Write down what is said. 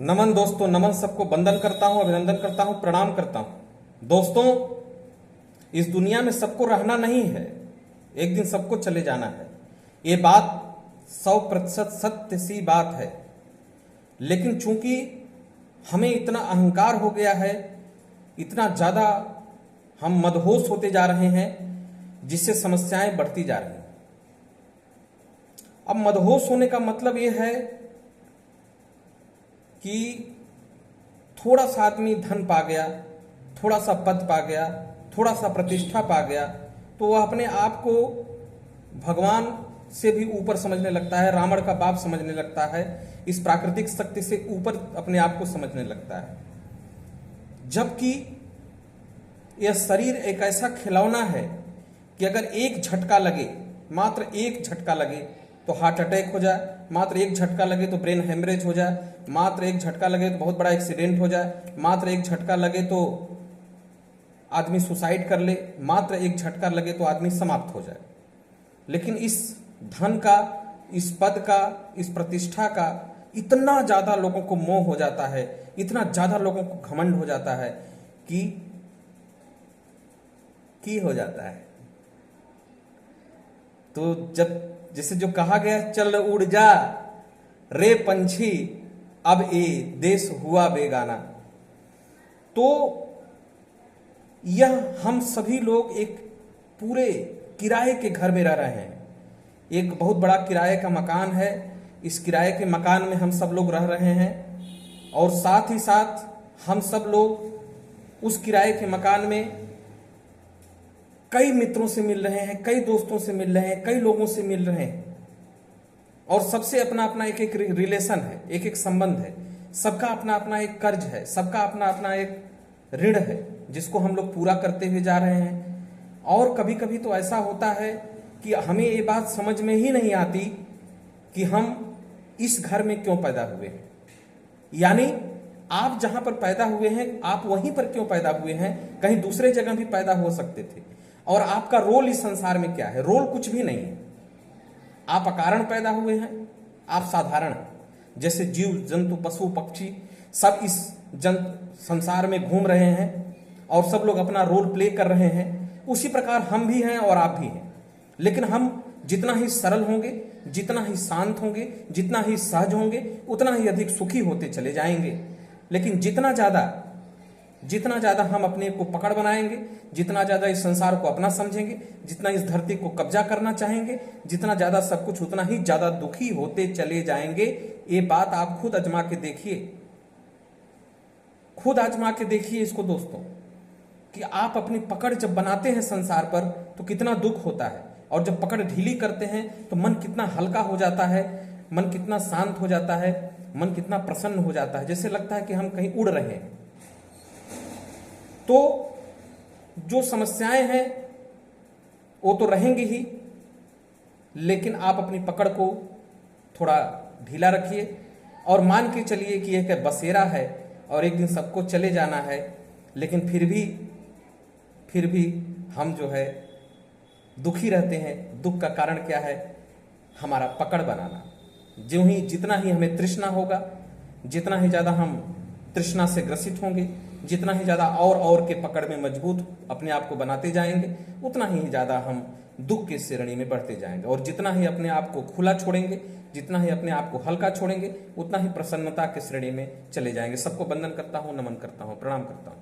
नमन दोस्तों, नमन सबको, वंदन करता हूं, अभिनंदन करता हूं, प्रणाम करता हूं। दोस्तों, इस दुनिया में सबको रहना नहीं है, एक दिन सबको चले जाना है। ये बात 100% सत्य सी बात है। लेकिन चूंकि हमें इतना अहंकार हो गया है, इतना ज्यादा हम मदहोश होते जा रहे हैं, जिससे समस्याएं बढ़ती जा रही हैं। अब मदहोश होने का मतलब यह है कि थोड़ा सा आदमी धन पा गया, थोड़ा सा पद पा गया, थोड़ा सा प्रतिष्ठा पा गया, तो वह अपने आप को भगवान से भी ऊपर समझने लगता है, रावण का बाप समझने लगता है, इस प्राकृतिक शक्ति से ऊपर अपने आप को समझने लगता है। जबकि यह शरीर एक ऐसा खिलौना है कि अगर एक झटका लगे, मात्र एक झटका लगे तो हार्ट अटैक हो जाए, मात्र एक झटका लगे तो ब्रेन हेमरेज हो जाए, मात्र एक झटका लगे तो बहुत बड़ा एक्सीडेंट हो जाए, मात्र एक झटका लगे तो आदमी सुसाइड कर ले, मात्र एक झटका लगे तो आदमी समाप्त हो जाए। लेकिन इस धन का, इस पद का, इस प्रतिष्ठा का इतना ज्यादा लोगों को मोह हो जाता है, इतना ज्यादा लोगों को घमंड हो जाता है कि हो जाता है। तो जब जैसे जो कहा गया, चल उड़ जा रे पंछी, अब ये देश हुआ बेगाना। तो यह हम सभी लोग एक पूरे किराए के घर में रह रहे हैं। एक बहुत बड़ा किराए का मकान है, इस किराए के मकान में हम सब लोग रह रहे हैं, और साथ ही साथ हम सब लोग उस किराए के मकान में कई मित्रों से मिल रहे हैं, कई दोस्तों से मिल रहे हैं, कई लोगों से मिल रहे हैं, और सबसे अपना अपना एक एक रिलेशन है, एक एक संबंध है, सबका अपना अपना एक कर्ज है, सबका अपना अपना एक ऋण है, जिसको हम लोग पूरा करते हुए जा रहे हैं। और कभी कभी तो ऐसा होता है कि हमें ये बात समझ में ही नहीं आती कि हम इस घर में क्यों पैदा हुए हैं। यानी आप जहां पर पैदा हुए हैं, आप वहीं पर क्यों पैदा हुए हैं, कहीं दूसरे जगह भी पैदा हो सकते थे। और आपका रोल इस संसार में क्या है? रोल कुछ भी नहीं है। आप अकारण पैदा हुए हैं, आप साधारण हैं। जैसे जीव जंतु पशु पक्षी सब इस संसार में घूम रहे हैं और सब लोग अपना रोल प्ले कर रहे हैं, उसी प्रकार हम भी हैं और आप भी हैं। लेकिन हम जितना ही सरल होंगे, जितना ही शांत होंगे, जितना ही सहज होंगे, उतना ही अधिक सुखी होते चले जाएंगे। लेकिन जितना ज्यादा हम अपने को पकड़ बनाएंगे, जितना ज्यादा इस संसार को अपना समझेंगे, जितना इस धरती को कब्जा करना चाहेंगे, जितना ज्यादा सब कुछ, उतना ही ज्यादा दुखी होते चले जाएंगे। ये बात आप खुद आजमा के देखिए, खुद आजमा के देखिए इसको दोस्तों, कि आप अपनी पकड़ जब बनाते हैं संसार पर तो कितना दुख होता है, और जब पकड़ ढीली करते हैं तो मन कितना हल्का हो जाता है, मन कितना शांत हो जाता है, मन कितना प्रसन्न हो जाता है, जैसे लगता है कि हम कहीं उड़ रहे हैं। तो जो समस्याएं हैं वो तो रहेंगी ही, लेकिन आप अपनी पकड़ को थोड़ा ढीला रखिए और मान के चलिए कि एक बसेरा है और एक दिन सबको चले जाना है। लेकिन फिर भी हम जो है दुखी रहते हैं। दुख का कारण क्या है? हमारा पकड़ बनाना। जितना ही हमें तृष्णा होगा, जितना ही ज्यादा हम तृष्णा से ग्रसित होंगे, जितना ही ज्यादा और के पकड़ में मजबूत अपने आप को बनाते जाएंगे, उतना ही ज्यादा हम दुख के श्रेणी में बढ़ते जाएंगे। और जितना ही अपने आप को खुला छोड़ेंगे, जितना ही अपने आप को हल्का छोड़ेंगे, उतना ही प्रसन्नता के श्रेणी में चले जाएंगे। सबको वंदन करता हूं, नमन करता हूं, प्रणाम करता हूं।